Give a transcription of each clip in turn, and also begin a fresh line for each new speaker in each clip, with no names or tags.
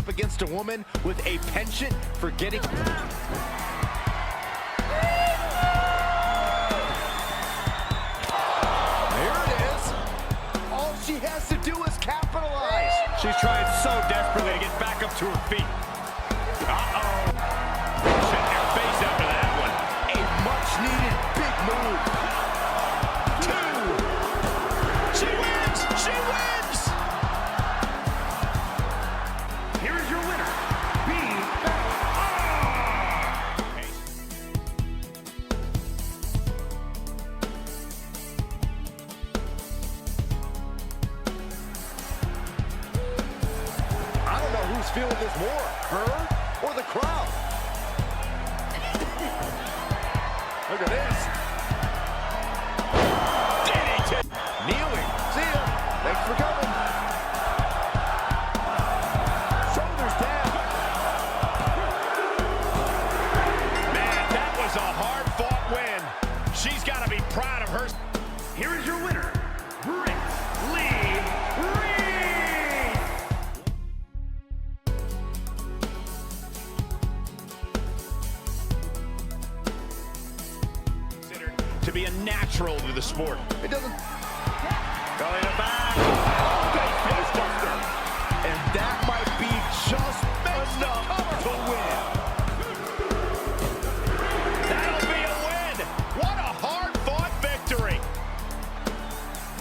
up against a woman with a penchant for getting... Here it is. All she has to do is capitalize.
She's trying so desperately to get back up to her feet. Uh-oh. Shit, their face after that one.
A much-needed big move. 2. She wins! She wins!
Here is your winner, Brie Bella.
I don't know who's feeling this more, her or the crowd. Look at this. Kneeling. See ya. Thanks for coming. Shoulders down.
Man, that was a hard-fought win. She's got to be proud of her.
Here is your winner, Brinley Reece.
Considered to be a natural to the sport.
It doesn't...
Going back.
Facebuster. And that might be just enough to win.
That'll be a win. What a hard-fought victory.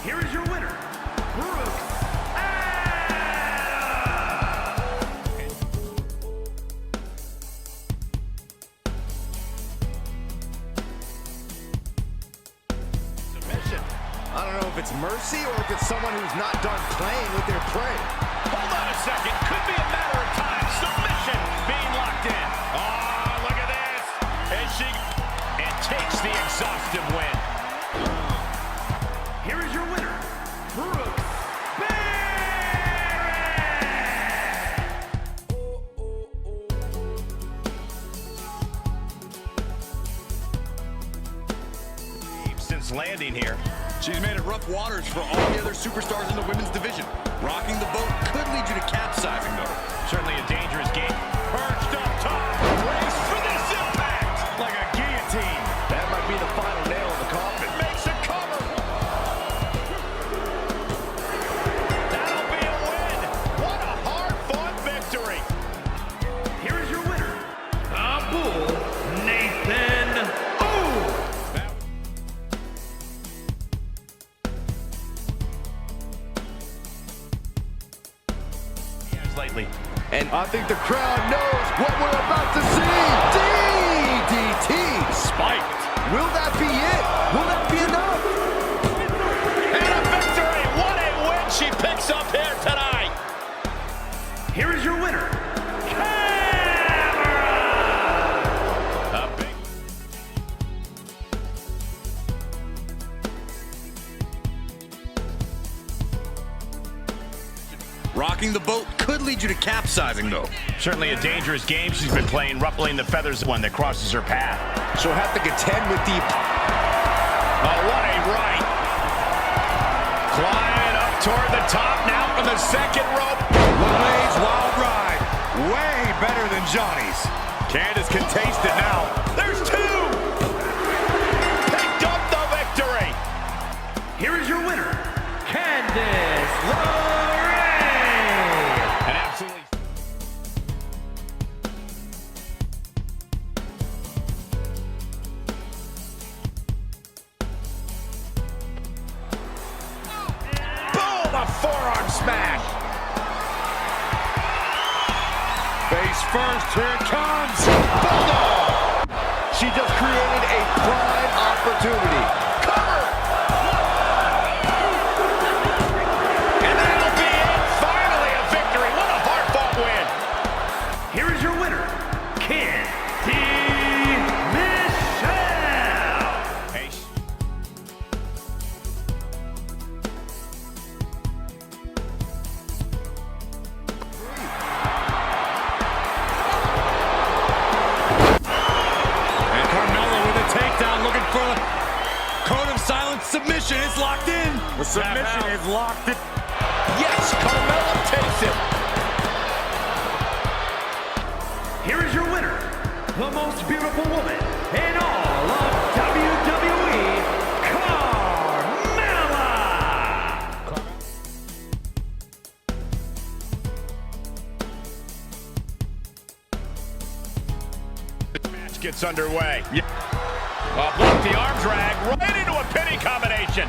Here is your winner, Brooke Adams.
Submission. I don't know if it's mercy or if it's someone who's not done playing with their prey.
Hold on a second. Could be a matter of time. Submission being locked in. Oh, look at this. And she takes the exhaustive win.
Here is your winner, Brooke Adams.
Since landing here.
She's made it rough waters for all the other superstars in the women's division. Rocking the boat could lead you to capsizing, though.
Certainly a dangerous game. Perched up top. Brace for this impact. Like a guillotine.
That might be the final nail in the coffin.
Makes a cover. That'll be a win. What a hard-fought victory.
Here is your winner, the Bull, Nathan.
Lately.
And I think the crowd knows what we're about to see. DDT.
Spiked.
Will that be it? Will that be enough?
And a victory. What a win she picks up here tonight.
Here is your winner,
A big...
Rocking the boat could lead you to capsizing, though.
Certainly a dangerous game she's been playing, ruffling the feathers one that crosses her path.
She'll have to contend with the...
Oh, what a right. Climbing up toward the top now from the second rope.
LeRae's wild ride. Way better than Johnny's.
Candice can taste it now. There's 2. Picked up the victory.
Here is your winner, Candice LeRae.
And absolutely... Boom! A forearm smash.
Face first, here it comes.
Bulldog! She just created a prime opportunity. Cover!
And that'll be it. Finally a victory. What a hard-fought win.
Here is your winner, Candice Michelle.
Hey.
And Carmella with a takedown, looking for the code of silence submission. It's locked in. The submission is locked in.
Yes, Carmella takes it.
beautiful woman in all of WWE, Carmella!
This match gets underway. Block the arm drag right into a pinning combination.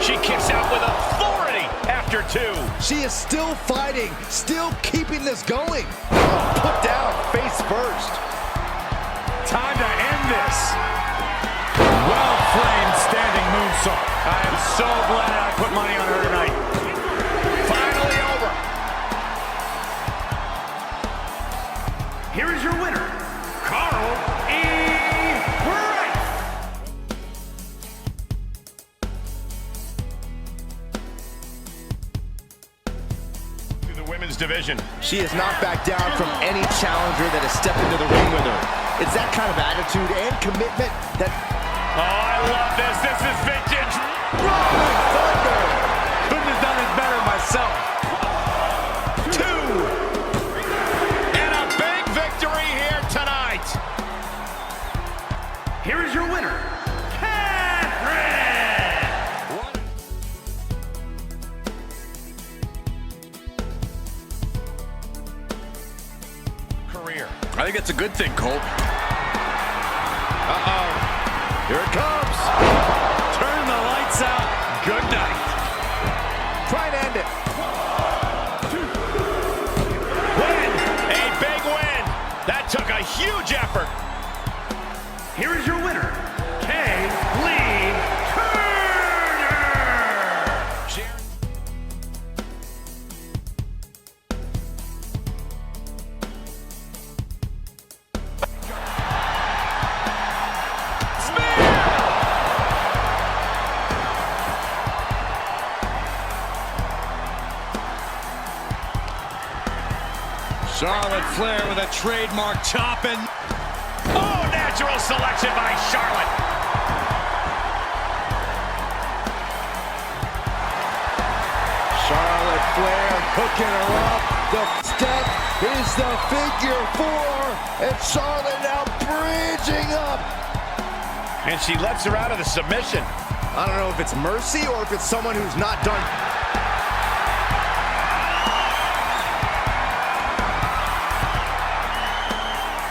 She kicks out with authority after 2.
She is still fighting, still keeping this going. Put down face first.
Time to end this. Well-framed standing moonsault. I am so glad I put money on her tonight. Finally over.
Here is your winner, Carlee Bright.
To the women's division.
She has not backed down from any challenger that has stepped into the ring with her. It's that kind of attitude and commitment that...
Oh, I love this. This is vintage.
Rolling Thunder!
Couldn't have done it better myself. 2. And a big victory here tonight.
Here is your winner,
Career.
I think it's a good thing, Cole.
Uh-oh. Here it comes.
Turn the lights out. Good night.
Try and end it.
Win. A big win. That took a huge effort.
Here is your winner, Caylee Turner!
Charlotte Flair with a trademark chopping.
Oh, natural selection by Charlotte.
Charlotte Flair hooking her up. The step is the figure 4. And Charlotte now bridging up.
And she lets her out of the submission.
I don't know if it's mercy or if it's someone who's not done.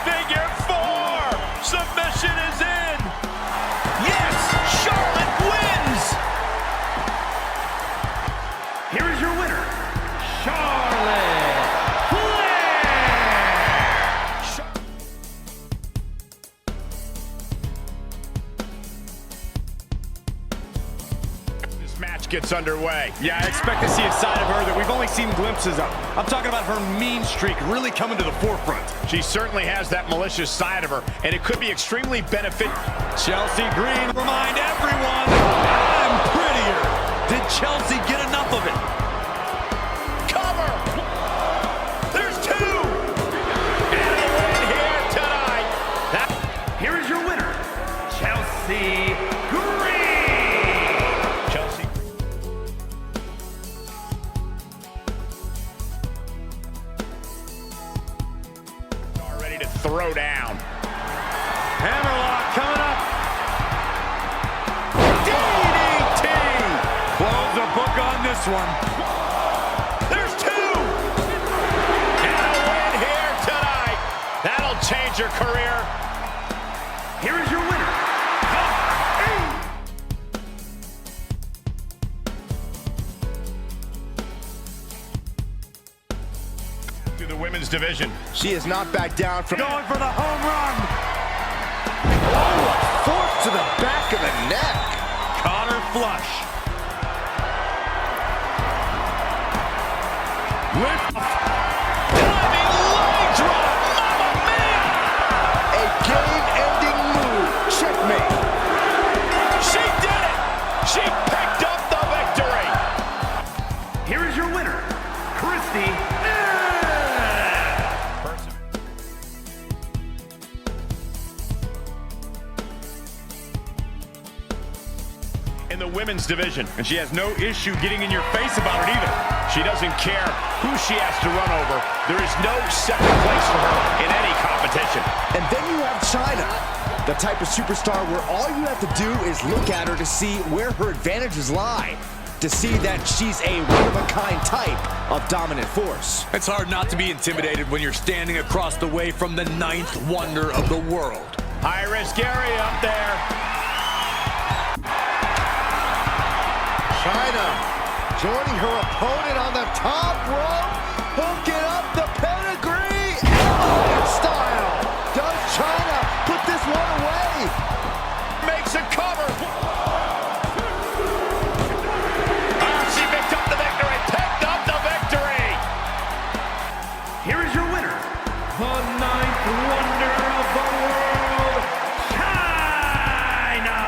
Figure 4. Submission is in. Yes, Charlotte wins.
Here is your winner, Charlotte Flair!
This match gets underway.
Yeah, I expect to see a side of her that we've only seen glimpses of. I'm talking about her mean streak really coming to the forefront.
She certainly has that malicious side of her, and it could be extremely beneficial.
Chelsea Green, remind everyone, I'm prettier. Did Chelsea get enough of it?
Cover. There's 2. And a win here tonight.
Here is your winner, Chelsea Green!
Chelsea. Are ready to throw down.
Hammerlock coming up.
DDT.
Close the book on this one.
There's 2. And a win here tonight. That'll change your career.
Here is your winner,
To the women's division.
She has not backed down from...
Going for the home run.
Oh, a fork to the back of the neck.
Caught her flush. Lift.
Diving leg drop. Mamma mia.
A game-ending move. Checkmate.
She did it. She picked up the victory.
here is your winner, Christy Hemme!
In the women's women's division, and she has no issue getting in your face about it either. She doesn't care who she has to run over. There is no second place for her in any competition.
And then you have Chyna, the type of superstar where all you have to do is look at her to see where her advantages lie, to see that she's a one-of-a-kind type of dominant force.
It's hard not to be intimidated when you're standing across the way from the 9th wonder of the world.
High-risk area up there.
Chyna joining her opponent on the top rope, hooking up the pedigree, Elbow style. Does Chyna put this one away?
Makes a cover. She picked up the victory. Picked up the victory.
Here is your winner, the 9th wonder of the world, Chyna!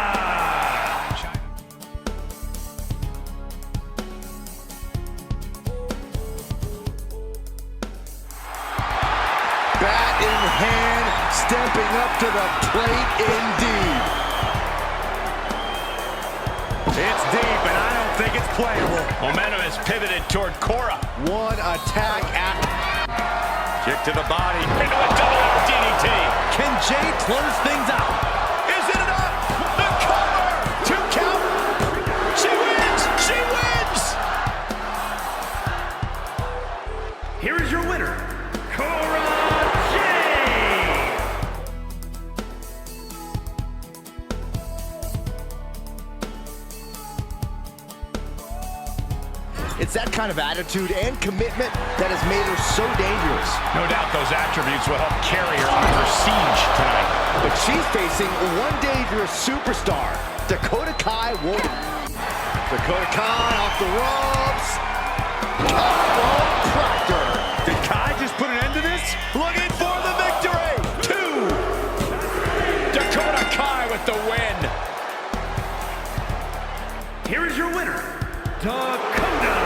Bat in hand, stepping up to the plate indeed.
It's deep, and I don't think it's playable.
Momentum is pivoted toward Cora.
One attack after.
Kick to the body. Into a double up DDT.
Can Jade close things out?
Is it enough? The cover. 2 count. She wins. She wins.
Here is your winner, Cora Jade!
It's that kind of attitude and commitment that has made her so dangerous.
No doubt those attributes will help carry her under siege tonight.
But she's facing one dangerous superstar. Dakota Kai won't.
Dakota Kai off the ropes. Chiropractor.
Did Kai just put an end to this? Looking for the victory. 2. Dakota Kai with the win.
Here is your winner, Dakota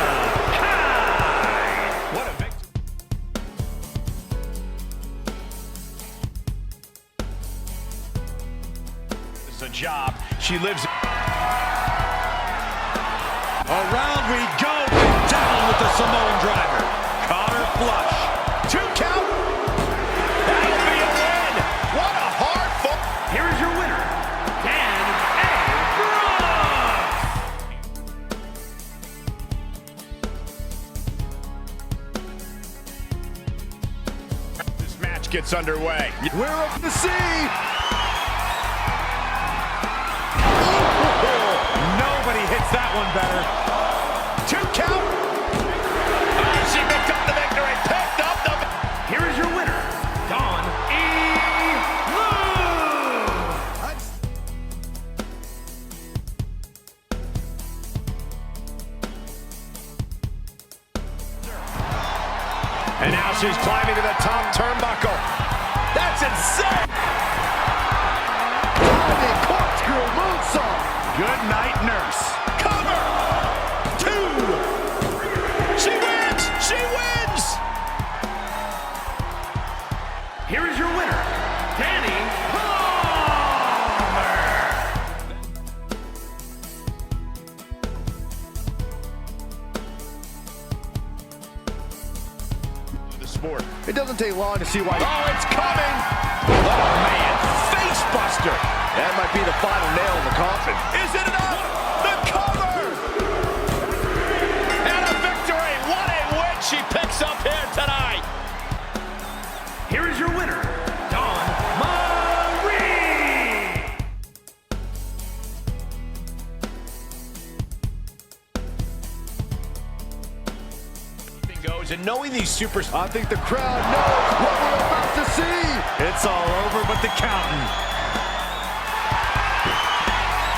Kai!
What a victory. This is a job. She lives.
Around we go, and down with the Samoan driver. Caught her flush.
2 count. That'll be a win. What a hard fall.
Here is your winner, Dani Brooks!
This match gets underway.
We're up to see.
Nobody hits that one better.
2 count. She picked up the victory. Picked up the.
Here is your winner, Dani Luna!
And now she's climbing to the top turnbuckle. That's insane.
Diving corkscrew moonsault.
Good night, nurse. Cover. 2. She wins. She wins.
Here is your winner, Dani Palmer!
The sport.
It doesn't take long to see why.
Oh, it's coming. Oh, man. Face buster.
That might be the final nail in the coffin.
Is it enough? The cover. And a victory. What a win she picks up here tonight.
Here is your winner, Dani
Goes and knowing these supers.
I think the crowd knows what we're about to see.
It's all over but the counting.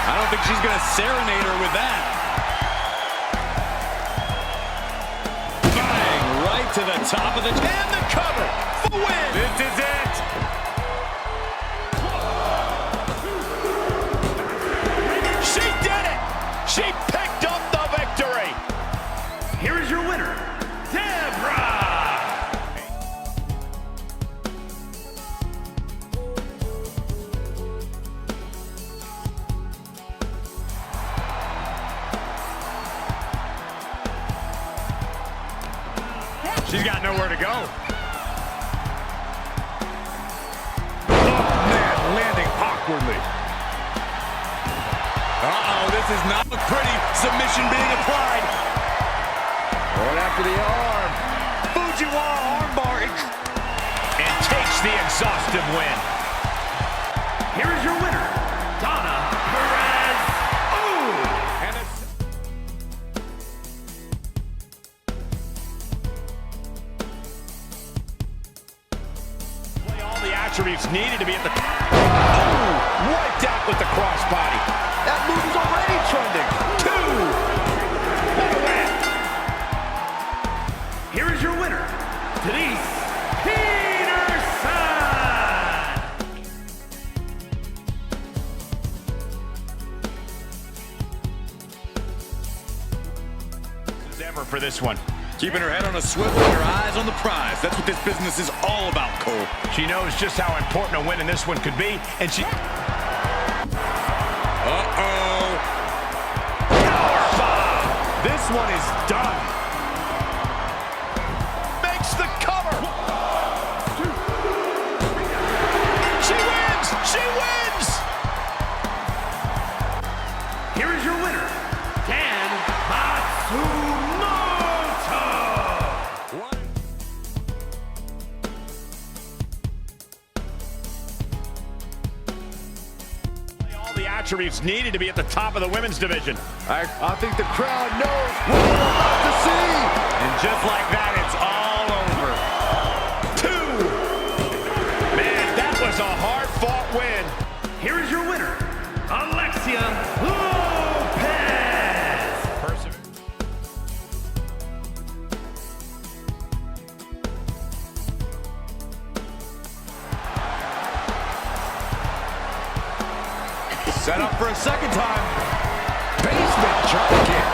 I don't think she's gonna serenade her with that. Bang! Right to the top of the...
And the cover. The win.
This is it.
She did it. She picked up the victory.
Here is your winner, Debra!
She's got nowhere to go.
Oh, man, landing awkwardly.
Uh-oh, this is not pretty. Submission being applied.
Going after the arm.
Fujiwara armbar.
And takes the exhaustive win.
Here is your winner, Deonna Purrazzo.
And all the attributes needed to be at the... Oh, wiped out with the crossbody.
That move is already trending. 2.
What a win.
Here is your winner, Candice Petersen.
Ever for this one.
Keeping her head on a swivel and her eyes on the prize. That's what this business is all about, Cole.
She knows just how important a win in this one could be, and she...
Uh-oh.
Powerbomb!
This one is done.
Makes the cover! She wins! She wins!
Here is your winner, Matsumoto.
All the attributes needed to be at the top of the women's division.
I think the crowd knows what we're about to see.
And just like that, it's all over. 2. Man, that was a hard-fought win.
Here is your winner, Elektra Lopez.
Set up for a second time.
Basement drop kick.